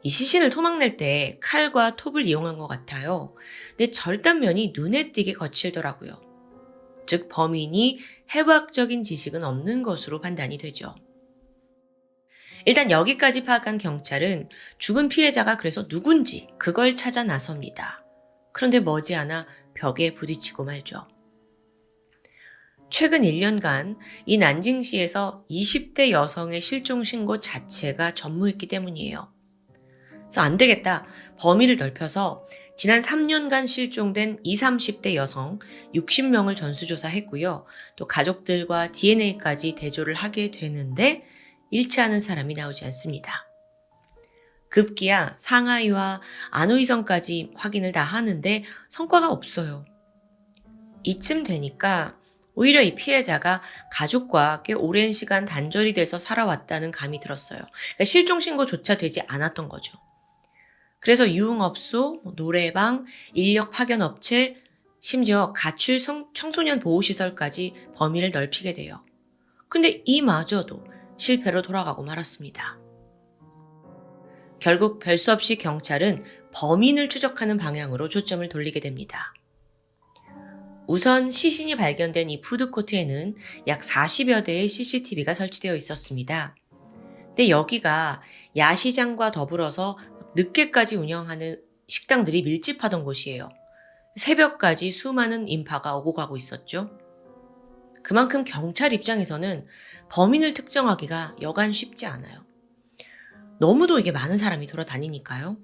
이 시신을 토막낼 때 칼과 톱을 이용한 것 같아요. 근데 절단면이 눈에 띄게 거칠더라고요. 즉 범인이 해부학적인 지식은 없는 것으로 판단이 되죠. 일단 여기까지 파악한 경찰은 죽은 피해자가 그래서 누군지 그걸 찾아 나섭니다. 그런데 머지않아 벽에 부딪히고 말죠. 최근 1년간 이 난징시에서 20대 여성의 실종 신고 자체가 전무했기 때문이에요. 그래서 안 되겠다. 범위를 넓혀서 지난 3년간 실종된 20, 30대 여성 60명을 전수조사했고요. 또 가족들과 DNA까지 대조를 하게 되는데 일치하는 사람이 나오지 않습니다. 급기야 상하이와 안우이성까지 확인을 다 하는데 성과가 없어요. 이쯤 되니까 오히려 이 피해자가 가족과 꽤 오랜 시간 단절이 돼서 살아왔다는 감이 들었어요. 그러니까 실종 신고조차 되지 않았던 거죠. 그래서 유흥업소, 노래방, 인력 파견 업체, 심지어 가출 청소년 보호시설까지 범위를 넓히게 돼요. 근데 이마저도 실패로 돌아가고 말았습니다. 결국 별 수 없이 경찰은 범인을 추적하는 방향으로 초점을 돌리게 됩니다. 우선 시신이 발견된 이 푸드코트에는 약 40여 대의 CCTV가 설치되어 있었습니다. 근데 여기가 야시장과 더불어서 늦게까지 운영하는 식당들이 밀집하던 곳이에요. 새벽까지 수많은 인파가 오고 가고 있었죠. 그만큼 경찰 입장에서는 범인을 특정하기가 여간 쉽지 않아요. 너무도 이게 많은 사람이 돌아다니니까요.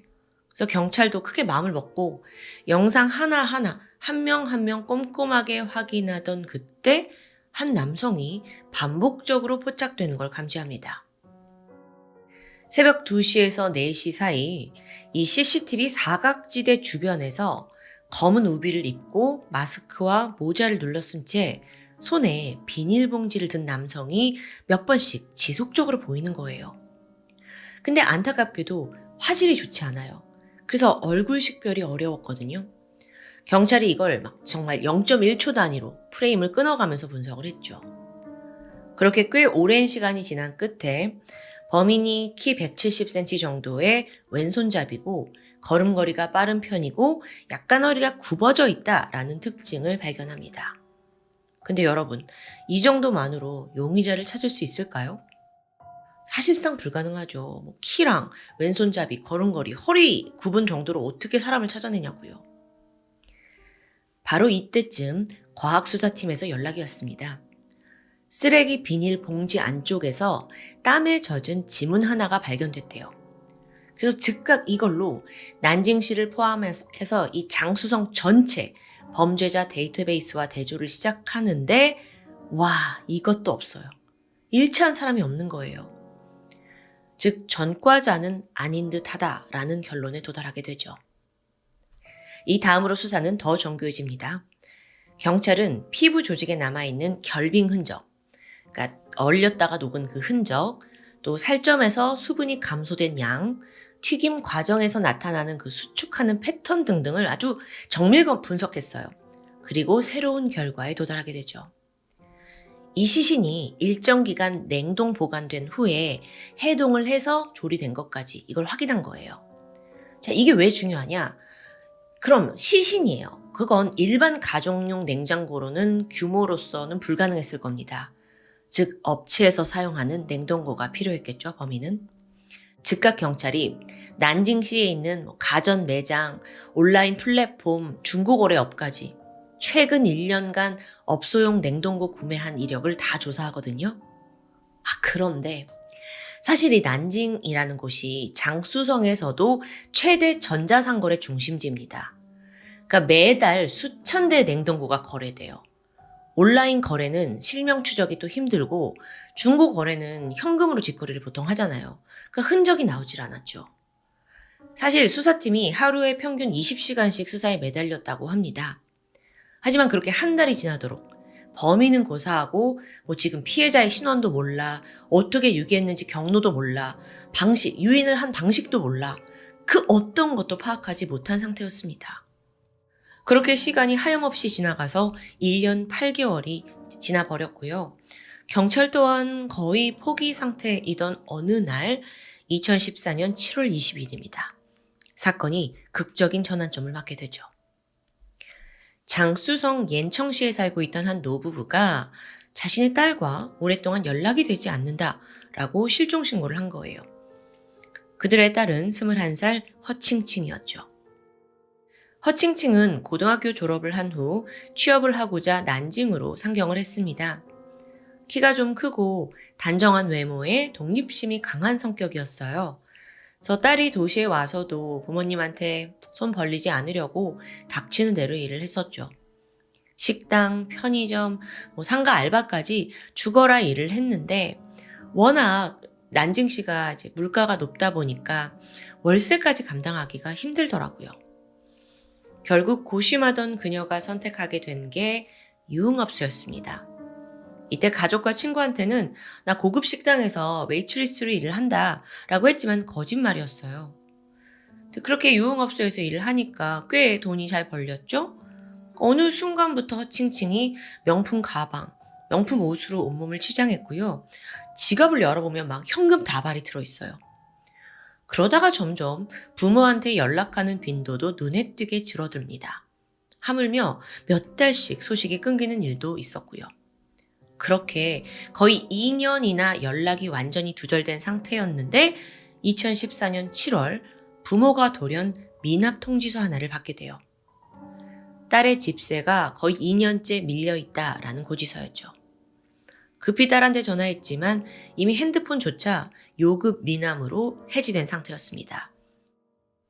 그래서 경찰도 크게 마음을 먹고 영상 하나하나 한 명 한 명 꼼꼼하게 확인하던 그때 한 남성이 반복적으로 포착되는 걸 감지합니다. 새벽 2시에서 4시 사이 이 CCTV 사각지대 주변에서 검은 우비를 입고 마스크와 모자를 눌러쓴 채 손에 비닐봉지를 든 남성이 몇 번씩 지속적으로 보이는 거예요. 근데 안타깝게도 화질이 좋지 않아요. 그래서 얼굴 식별이 어려웠거든요. 경찰이 이걸 정말 0.1초 단위로 프레임을 끊어가면서 분석을 했죠. 그렇게 꽤 오랜 시간이 지난 끝에 범인이 키 170cm 정도의 왼손잡이고 걸음걸이가 빠른 편이고 약간 허리가 굽어져 있다라는 특징을 발견합니다. 근데 여러분, 이 정도만으로 용의자를 찾을 수 있을까요? 사실상 불가능하죠. 키랑 왼손잡이, 걸음걸이, 허리 굽은 정도로 어떻게 사람을 찾아내냐고요. 바로 이때쯤 과학수사팀에서 연락이 왔습니다. 쓰레기 비닐 봉지 안쪽에서 땀에 젖은 지문 하나가 발견됐대요. 그래서 즉각 이걸로 난징시를 포함해서 이 장수성 전체 범죄자 데이터베이스와 대조를 시작하는데 와, 이것도 없어요. 일치한 사람이 없는 거예요. 즉 전과자는 아닌 듯하다라는 결론에 도달하게 되죠. 이 다음으로 수사는 더 정교해집니다. 경찰은 피부 조직에 남아있는 결빙 흔적, 그러니까 얼렸다가 녹은 그 흔적, 또 살점에서 수분이 감소된 양, 튀김 과정에서 나타나는 그 수축하는 패턴 등등을 아주 정밀 분석했어요. 그리고 새로운 결과에 도달하게 되죠. 이 시신이 일정 기간 냉동 보관된 후에 해동을 해서 조리된 것까지 이걸 확인한 거예요. 자, 이게 왜 중요하냐? 그럼 시신이에요. 그건 일반 가정용 냉장고로는 규모로서는 불가능했을 겁니다. 즉, 업체에서 사용하는 냉동고가 필요했겠죠, 범인은. 즉각 경찰이 난징시에 있는 가전 매장, 온라인 플랫폼, 중고거래업까지 최근 1년간 업소용 냉동고 구매한 이력을 다 조사하거든요. 그런데 사실 이 난징이라는 곳이 장쑤성에서도 최대 전자상거래 중심지입니다. 그러니까 매달 수천 대 냉동고가 거래돼요. 온라인 거래는 실명 추적이 또 힘들고 중고 거래는 현금으로 직거래를 보통 하잖아요. 그 흔적이 나오질 않았죠. 사실 수사팀이 하루에 평균 20시간씩 수사에 매달렸다고 합니다. 하지만 그렇게 한 달이 지나도록 범인은 고사하고 지금 피해자의 신원도 몰라, 어떻게 유기했는지 경로도 몰라, 유인을 한 방식도 몰라, 그 어떤 것도 파악하지 못한 상태였습니다. 그렇게 시간이 하염없이 지나가서 1년 8개월이 지나버렸고요. 경찰 또한 거의 포기 상태이던 어느 날 2014년 7월 20일입니다. 사건이 극적인 전환점을 맞게 되죠. 장쑤성 옌청시에 살고 있던 한 노부부가 자신의 딸과 오랫동안 연락이 되지 않는다라고 실종 신고를 한 거예요. 그들의 딸은 21살 허칭칭이었죠. 허칭칭은 고등학교 졸업을 한 후 취업을 하고자 난징으로 상경을 했습니다. 키가 좀 크고 단정한 외모에 독립심이 강한 성격이었어요. 그래서 딸이 도시에 와서도 부모님한테 손 벌리지 않으려고 닥치는 대로 일을 했었죠. 식당, 편의점, 상가 알바까지 죽어라 일을 했는데 워낙 난징시가 이제 물가가 높다 보니까 월세까지 감당하기가 힘들더라고요. 결국 고심하던 그녀가 선택하게 된 게 유흥업소였습니다. 이때 가족과 친구한테는 나 고급 식당에서 웨이트리스로 일을 한다 라고 했지만 거짓말이었어요. 그렇게 유흥업소에서 일을 하니까 꽤 돈이 잘 벌렸죠? 어느 순간부터 허칭칭이 명품 가방, 명품 옷으로 온몸을 치장했고요. 지갑을 열어보면 막 현금 다발이 들어있어요. 그러다가 점점 부모한테 연락하는 빈도도 눈에 띄게 줄어듭니다. 하물며 몇 달씩 소식이 끊기는 일도 있었고요. 그렇게 거의 2년이나 연락이 완전히 두절된 상태였는데 2014년 7월 부모가 돌연 미납 통지서 하나를 받게 돼요. 딸의 집세가 거의 2년째 밀려있다라는 고지서였죠. 급히 딸한테 전화했지만 이미 핸드폰조차 요급 미남으로 해지된 상태였습니다.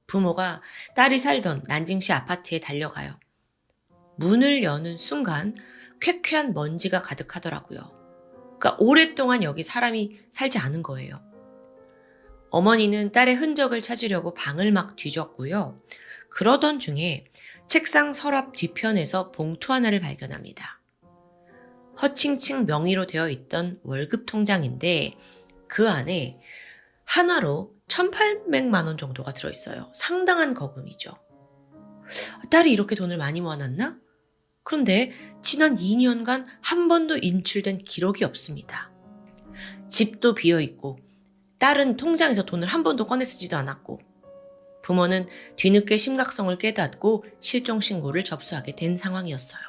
부모가 딸이 살던 난징시 아파트에 달려가요. 문을 여는 순간 쾌쾌한 먼지가 가득하더라고요. 그러니까 오랫동안 여기 사람이 살지 않은 거예요. 어머니는 딸의 흔적을 찾으려고 방을 막 뒤졌고요. 그러던 중에 책상 서랍 뒤편에서 봉투 하나를 발견합니다. 허칭칭 명의로 되어 있던 월급 통장인데 그 안에 한화로 1,800만 원 정도가 들어있어요. 상당한 거금이죠. 딸이 이렇게 돈을 많이 모아놨나? 그런데 지난 2년간 한 번도 인출된 기록이 없습니다. 집도 비어있고 딸은 통장에서 돈을 한 번도 꺼내 쓰지도 않았고 부모는 뒤늦게 심각성을 깨닫고 실종 신고를 접수하게 된 상황이었어요.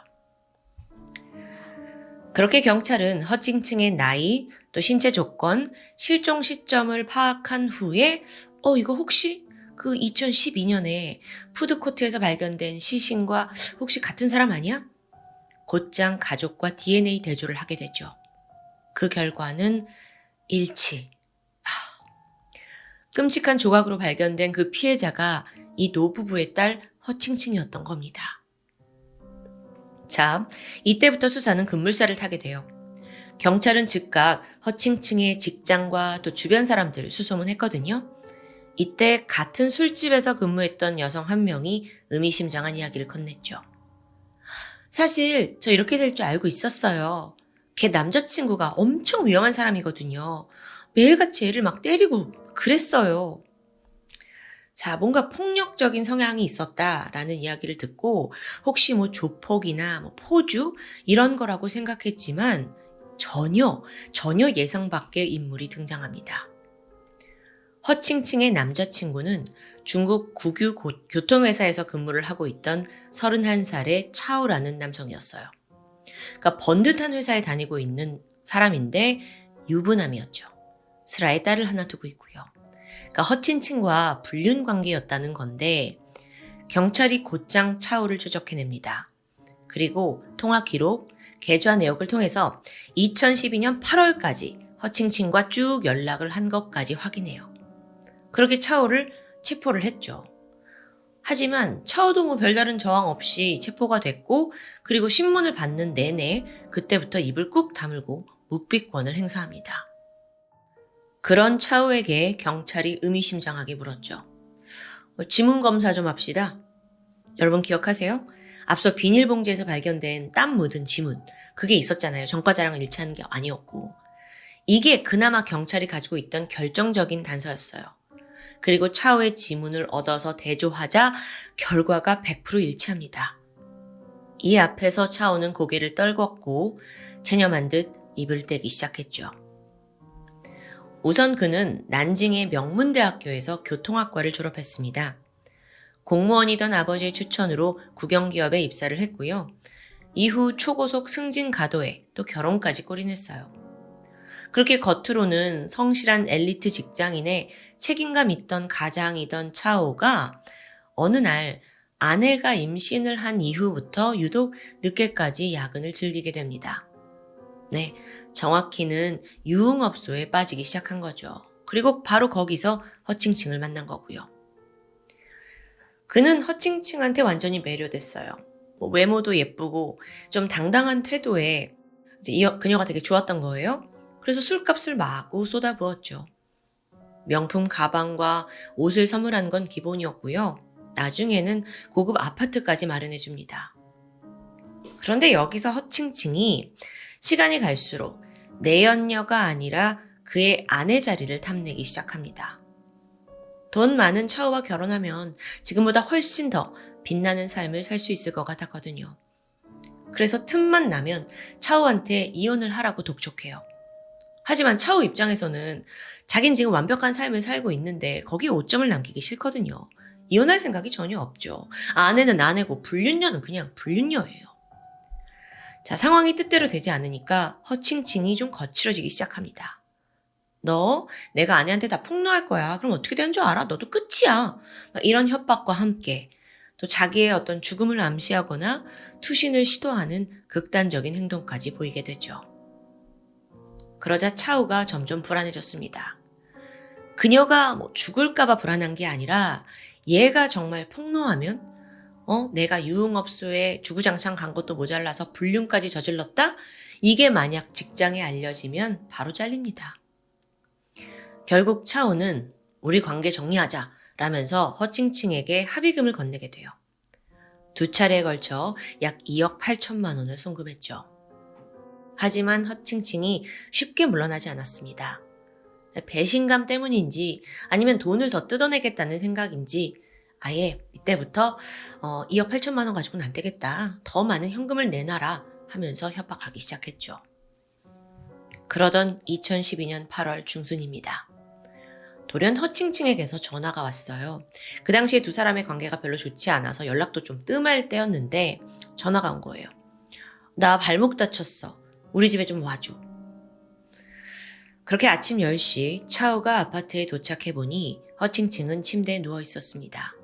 그렇게 경찰은 허칭칭의 나이, 또 신체 조건, 실종 시점을 파악한 후에 이거 혹시 그 2012년에 푸드코트에서 발견된 시신과 혹시 같은 사람 아니야? 곧장 가족과 DNA 대조를 하게 되죠. 그 결과는 일치. 끔찍한 조각으로 발견된 그 피해자가 이 노부부의 딸 허칭칭이었던 겁니다. 자, 이때부터 수사는 급물살을 타게 돼요. 경찰은 즉각 허칭칭의 직장과 또 주변 사람들을 수소문했거든요. 이때 같은 술집에서 근무했던 여성 한 명이 의미심장한 이야기를 건넸죠. 사실 저 이렇게 될 줄 알고 있었어요. 걔 남자친구가 엄청 위험한 사람이거든요. 매일같이 애를 막 때리고 그랬어요. 자, 뭔가 폭력적인 성향이 있었다라는 이야기를 듣고 혹시 뭐 조폭이나 뭐 포주 이런 거라고 생각했지만 전혀 예상 밖의 인물이 등장합니다. 허칭칭의 남자친구는 중국 국유 교통회사에서 근무를 하고 있던 31살의 차오라는 남성이었어요. 그러니까 번듯한 회사에 다니고 있는 사람인데 유부남이었죠. 슬아의 딸을 하나 두고 있고요. 그러니까 허친친과 불륜 관계였다는 건데 경찰이 곧장 차오를 추적해냅니다. 그리고 통화 기록, 계좌 내역을 통해서 2012년 8월까지 허칭친과 쭉 연락을 한 것까지 확인해요. 그렇게 차오를 체포를 했죠. 하지만 차오도 뭐 별다른 저항 없이 체포가 됐고 그리고 신문을 받는 내내 그때부터 입을 꾹 다물고 묵비권을 행사합니다. 그런 차오에게 경찰이 의미심장하게 물었죠. 지문 검사 좀 합시다. 여러분 기억하세요? 앞서 비닐봉지에서 발견된 땀 묻은 지문, 그게 있었잖아요. 전과자랑을 일치하는 게 아니었고. 이게 그나마 경찰이 가지고 있던 결정적인 단서였어요. 그리고 차오의 지문을 얻어서 대조하자 결과가 100% 일치합니다. 이 앞에서 차오는 고개를 떨궜고 체념한 듯 입을 떼기 시작했죠. 우선 그는 난징의 명문대학교에서 교통학과를 졸업했습니다. 공무원이던 아버지의 추천으로 국영기업에 입사를 했고요. 이후 초고속 승진 가도에 또 결혼까지 골인했어요. 그렇게 겉으로는 성실한 엘리트 직장인의 책임감 있던 가장이던 차오가 어느 날 아내가 임신을 한 이후부터 유독 늦게까지 야근을 즐기게 됩니다. 네, 정확히는 유흥업소에 빠지기 시작한 거죠. 그리고 바로 거기서 허칭칭을 만난 거고요. 그는 허칭칭한테 완전히 매료됐어요. 외모도 예쁘고 좀 당당한 태도에 그녀가 되게 좋았던 거예요. 그래서 술값을 마구 쏟아부었죠. 명품 가방과 옷을 선물한 건 기본이었고요. 나중에는 고급 아파트까지 마련해 줍니다. 그런데 여기서 허칭칭이 시간이 갈수록 내연녀가 아니라 그의 아내 자리를 탐내기 시작합니다. 돈 많은 차오와 결혼하면 지금보다 훨씬 더 빛나는 삶을 살 수 있을 것 같았거든요. 그래서 틈만 나면 차오한테 이혼을 하라고 독촉해요. 하지만 차오 입장에서는 자긴 지금 완벽한 삶을 살고 있는데 거기에 오점을 남기기 싫거든요. 이혼할 생각이 전혀 없죠. 아내는 아내고 불륜녀는 그냥 불륜녀예요. 자, 상황이 뜻대로 되지 않으니까 허칭칭이 좀 거칠어지기 시작합니다. 너 내가 아내한테 다 폭로할 거야. 그럼 어떻게 되는 줄 알아? 너도 끝이야. 이런 협박과 함께 또 자기의 어떤 죽음을 암시하거나 투신을 시도하는 극단적인 행동까지 보이게 되죠. 그러자 차오가 점점 불안해졌습니다. 그녀가 죽을까봐 불안한 게 아니라 얘가 정말 폭로하면 내가 유흥업소에 주구장창 간 것도 모자라서 불륜까지 저질렀다? 이게 만약 직장에 알려지면 바로 잘립니다. 결국 차오는 우리 관계 정리하자 라면서 허칭칭에게 합의금을 건네게 돼요. 2차례에 걸쳐 약 2억 8천만 원을 송금했죠. 하지만 허칭칭이 쉽게 물러나지 않았습니다. 배신감 때문인지 아니면 돈을 더 뜯어내겠다는 생각인지 아예 이때부터 2억 8천만 원 가지고는 안 되겠다. 더 많은 현금을 내놔라 하면서 협박하기 시작했죠. 그러던 2012년 8월 중순입니다. 돌연 허칭칭에게서 전화가 왔어요. 그 당시에 두 사람의 관계가 별로 좋지 않아서 연락도 좀 뜸할 때였는데 전화가 온 거예요. 나 발목 다쳤어. 우리 집에 좀 와줘. 그렇게 아침 10시 차오가 아파트에 도착해보니 허칭칭은 침대에 누워 있었습니다.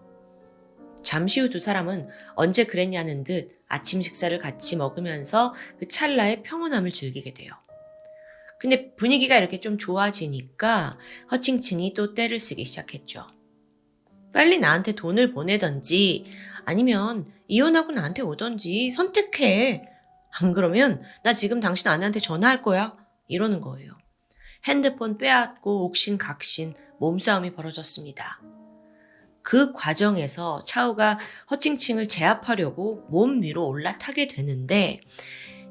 잠시 후 두 사람은 언제 그랬냐는 듯 아침 식사를 같이 먹으면서 그 찰나의 평온함을 즐기게 돼요. 근데 분위기가 이렇게 좀 좋아지니까 허칭칭이 또 떼를 쓰기 시작했죠. 빨리 나한테 돈을 보내던지 아니면 이혼하고 나한테 오던지 선택해. 안 그러면 나 지금 당신 아내한테 전화할 거야. 이러는 거예요. 핸드폰 빼앗고 옥신각신 몸싸움이 벌어졌습니다. 그 과정에서 차오가 허칭칭을 제압하려고 몸 위로 올라타게 되는데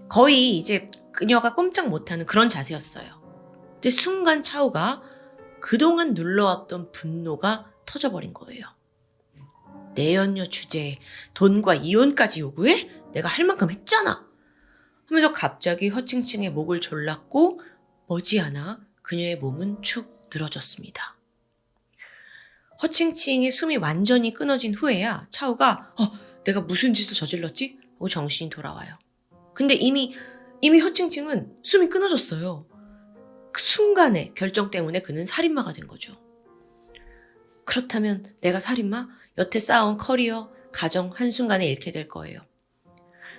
거의 이제 그녀가 꼼짝 못하는 그런 자세였어요. 근데 순간 차오가 그동안 눌러왔던 분노가 터져버린 거예요. 내연녀 주제에 돈과 이혼까지 요구해? 내가 할 만큼 했잖아. 하면서 갑자기 허칭칭의 목을 졸랐고 머지않아 그녀의 몸은 축 늘어졌습니다. 허칭칭의 숨이 완전히 끊어진 후에야 차오가 내가 무슨 짓을 저질렀지? 하고 정신이 돌아와요. 근데 이미 허칭칭은 숨이 끊어졌어요. 그 순간의 결정 때문에 그는 살인마가 된 거죠. 그렇다면 내가 살인마? 여태 쌓아온 커리어, 가정 한순간에 잃게 될 거예요.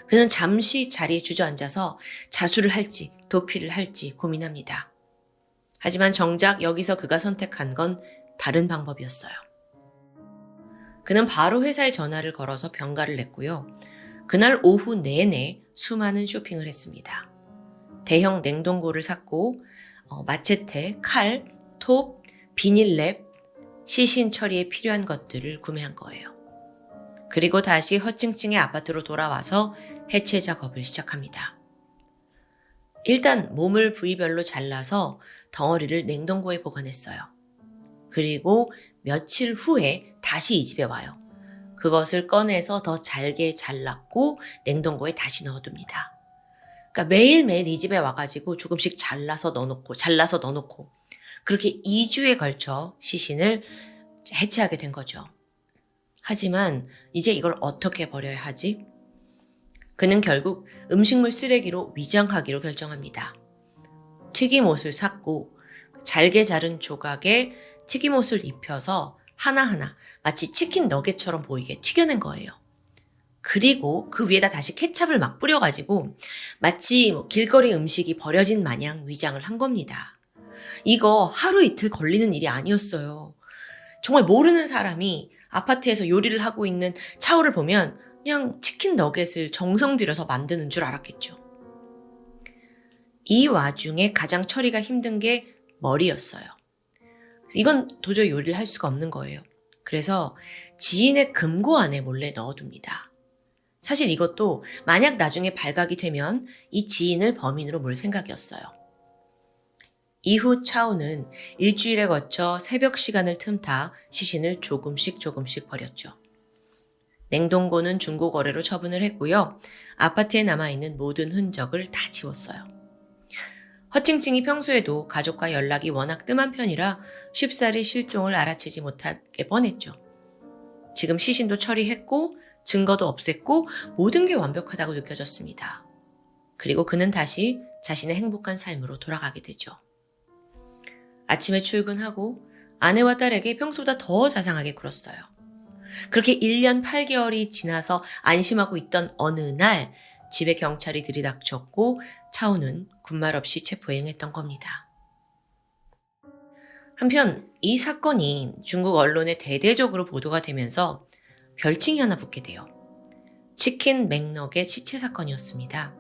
그는 잠시 자리에 주저앉아서 자수를 할지 도피를 할지 고민합니다. 하지만 정작 여기서 그가 선택한 건 다른 방법이었어요. 그는 바로 회사에 전화를 걸어서 병가를 냈고요. 그날 오후 내내 수많은 쇼핑을 했습니다. 대형 냉동고를 샀고 마체테, 칼, 톱, 비닐랩, 시신 처리에 필요한 것들을 구매한 거예요. 그리고 다시 허칭칭의 아파트로 돌아와서 해체 작업을 시작합니다. 일단 몸을 부위별로 잘라서 덩어리를 냉동고에 보관했어요. 그리고 며칠 후에 다시 이 집에 와요. 그것을 꺼내서 더 잘게 잘랐고 냉동고에 다시 넣어둡니다. 그러니까 매일매일 이 집에 와가지고 조금씩 잘라서 넣어놓고 그렇게 2주에 걸쳐 시신을 해체하게 된 거죠. 하지만 이제 이걸 어떻게 버려야 하지? 그는 결국 음식물 쓰레기로 위장하기로 결정합니다. 튀김옷을 샀고 잘게 자른 조각에 튀김옷을 입혀서 하나하나 마치 치킨 너겟처럼 보이게 튀겨낸 거예요. 그리고 그 위에다 다시 케찹을 막 뿌려가지고 마치 길거리 음식이 버려진 마냥 위장을 한 겁니다. 이거 하루 이틀 걸리는 일이 아니었어요. 정말 모르는 사람이 아파트에서 요리를 하고 있는 차오를 보면 그냥 치킨 너겟을 정성 들여서 만드는 줄 알았겠죠. 이 와중에 가장 처리가 힘든 게 머리였어요. 이건 도저히 요리를 할 수가 없는 거예요. 그래서 지인의 금고 안에 몰래 넣어둡니다. 사실 이것도 만약 나중에 발각이 되면 이 지인을 범인으로 몰 생각이었어요. 이후 차오는 일주일에 거쳐 새벽 시간을 틈타 시신을 조금씩 버렸죠. 냉동고는 중고거래로 처분을 했고요. 아파트에 남아있는 모든 흔적을 다 지웠어요. 허칭칭이 평소에도 가족과 연락이 워낙 뜸한 편이라 쉽사리 실종을 알아채지 못하게 뻔했죠. 지금 시신도 처리했고 증거도 없앴고 모든 게 완벽하다고 느껴졌습니다. 그리고 그는 다시 자신의 행복한 삶으로 돌아가게 되죠. 아침에 출근하고 아내와 딸에게 평소보다 더 자상하게 굴었어요. 그렇게 1년 8개월이 지나서 안심하고 있던 어느 날 집에 경찰이 들이닥쳤고 차오는 군말 없이 체포행했던 겁니다. 한편 이 사건이 중국 언론에 대대적으로 보도가 되면서 별칭이 하나 붙게 돼요. 치킨 맥너겟 시체 사건이었습니다.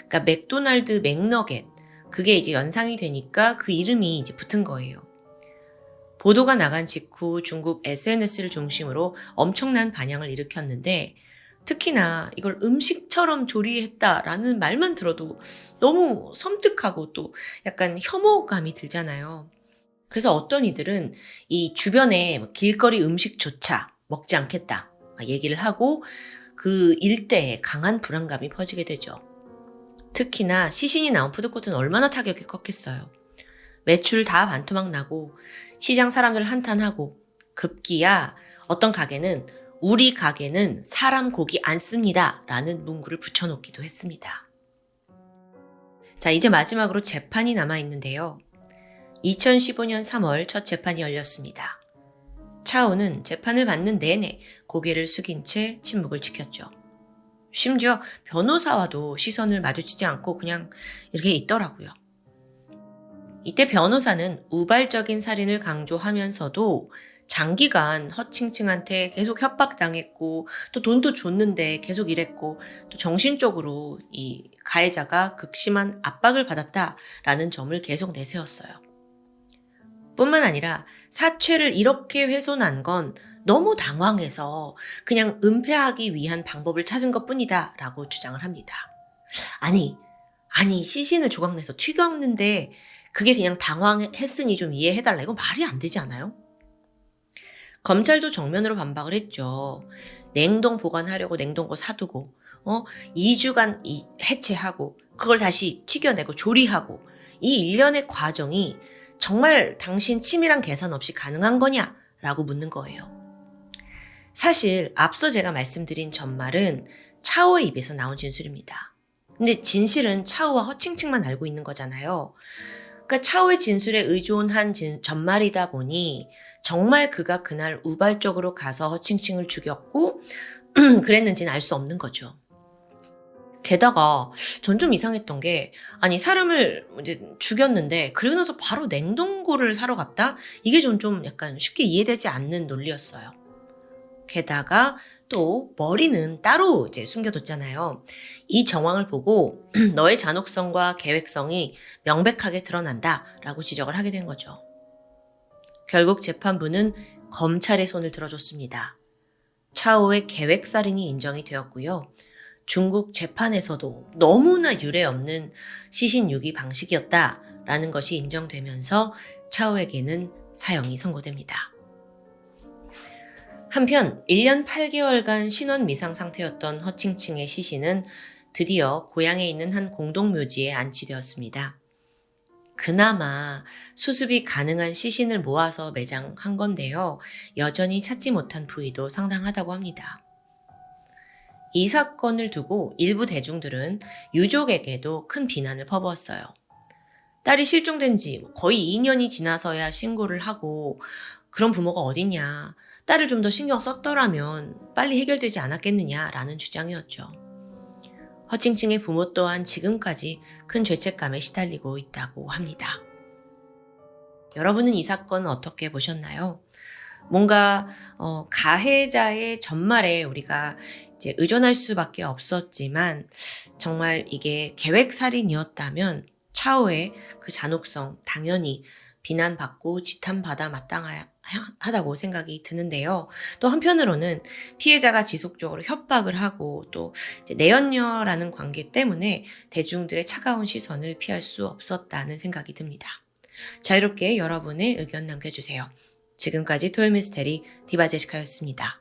그러니까 맥도날드 맥너겟, 그게 이제 연상이 되니까 그 이름이 이제 붙은 거예요. 보도가 나간 직후 중국 SNS를 중심으로 엄청난 반향을 일으켰는데 특히나 이걸 음식처럼 조리했다라는 말만 들어도 너무 섬뜩하고 또 약간 혐오감이 들잖아요. 그래서 어떤 이들은 이 주변에 길거리 음식조차 먹지 않겠다 얘기를 하고 그 일대에 강한 불안감이 퍼지게 되죠. 특히나 시신이 나온 푸드코트는 얼마나 타격이 컸겠어요. 매출 다 반토막 나고 시장 사람들 한탄하고 급기야 어떤 가게는 우리 가게는 사람 고기 안 씁니다 라는 문구를 붙여놓기도 했습니다. 자, 이제 마지막으로 재판이 남아있는데요. 2015년 3월 첫 재판이 열렸습니다. 차오는 재판을 받는 내내 고개를 숙인 채 침묵을 지켰죠. 심지어 변호사와도 시선을 마주치지 않고 그냥 이렇게 있더라고요. 이때 변호사는 우발적인 살인을 강조하면서도 장기간 허칭칭한테 계속 협박당했고 또 돈도 줬는데 계속 이랬고 또 정신적으로 이 가해자가 극심한 압박을 받았다라는 점을 계속 내세웠어요. 뿐만 아니라 사체를 이렇게 훼손한 건 너무 당황해서 그냥 은폐하기 위한 방법을 찾은 것뿐이다 라고 주장을 합니다. 아니 시신을 조각내서 튀겼는데 그게 그냥 당황했으니 좀 이해해달라. 이건 말이 안 되지 않아요? 검찰도 정면으로 반박을 했죠. 냉동 보관하려고 냉동고 사두고 2주간 해체하고 그걸 다시 튀겨내고 조리하고 이 일련의 과정이 정말 당신 치밀한 계산 없이 가능한 거냐라고 묻는 거예요. 사실 앞서 제가 말씀드린 전말은 차오의 입에서 나온 진술입니다. 근데 진실은 차오와 허칭칭만 알고 있는 거잖아요. 그러니까 차오의 진술에 의존한 전말이다 보니 정말 그가 그날 우발적으로 가서 허칭칭을 죽였고 그랬는지는 알 수 없는 거죠. 게다가 전 좀 이상했던 게 아니 사람을 이제 죽였는데 그러고 나서 바로 냉동고를 사러 갔다? 이게 좀 약간 쉽게 이해되지 않는 논리였어요. 게다가 또 머리는 따로 이제 숨겨뒀잖아요. 이 정황을 보고 너의 잔혹성과 계획성이 명백하게 드러난다라고 지적을 하게 된 거죠. 결국 재판부는 검찰의 손을 들어줬습니다. 차오의 계획살인이 인정이 되었고요. 중국 재판에서도 너무나 유례 없는 시신유기 방식이었다라는 것이 인정되면서 차오에게는 사형이 선고됩니다. 한편 1년 8개월간 신원 미상 상태였던 허칭칭의 시신은 드디어 고향에 있는 한 공동묘지에 안치되었습니다. 그나마 수습이 가능한 시신을 모아서 매장한 건데요. 여전히 찾지 못한 부위도 상당하다고 합니다. 이 사건을 두고 일부 대중들은 유족에게도 큰 비난을 퍼부었어요. 딸이 실종된 지 거의 2년이 지나서야 신고를 하고 그런 부모가 어딨냐. 딸을 좀 더 신경 썼더라면 빨리 해결되지 않았겠느냐라는 주장이었죠. 허칭칭의 부모 또한 지금까지 큰 죄책감에 시달리고 있다고 합니다. 여러분은 이 사건 어떻게 보셨나요? 뭔가 가해자의 전말에 우리가 이제 의존할 수밖에 없었지만 정말 이게 계획살인이었다면 차오의 그 잔혹성 당연히 비난받고 지탄받아 마땅하다고 생각이 드는데요. 또 한편으로는 피해자가 지속적으로 협박을 하고 또 이제 내연녀라는 관계 때문에 대중들의 차가운 시선을 피할 수 없었다는 생각이 듭니다. 자유롭게 여러분의 의견 남겨주세요. 지금까지 토요미스테리 디바제시카였습니다.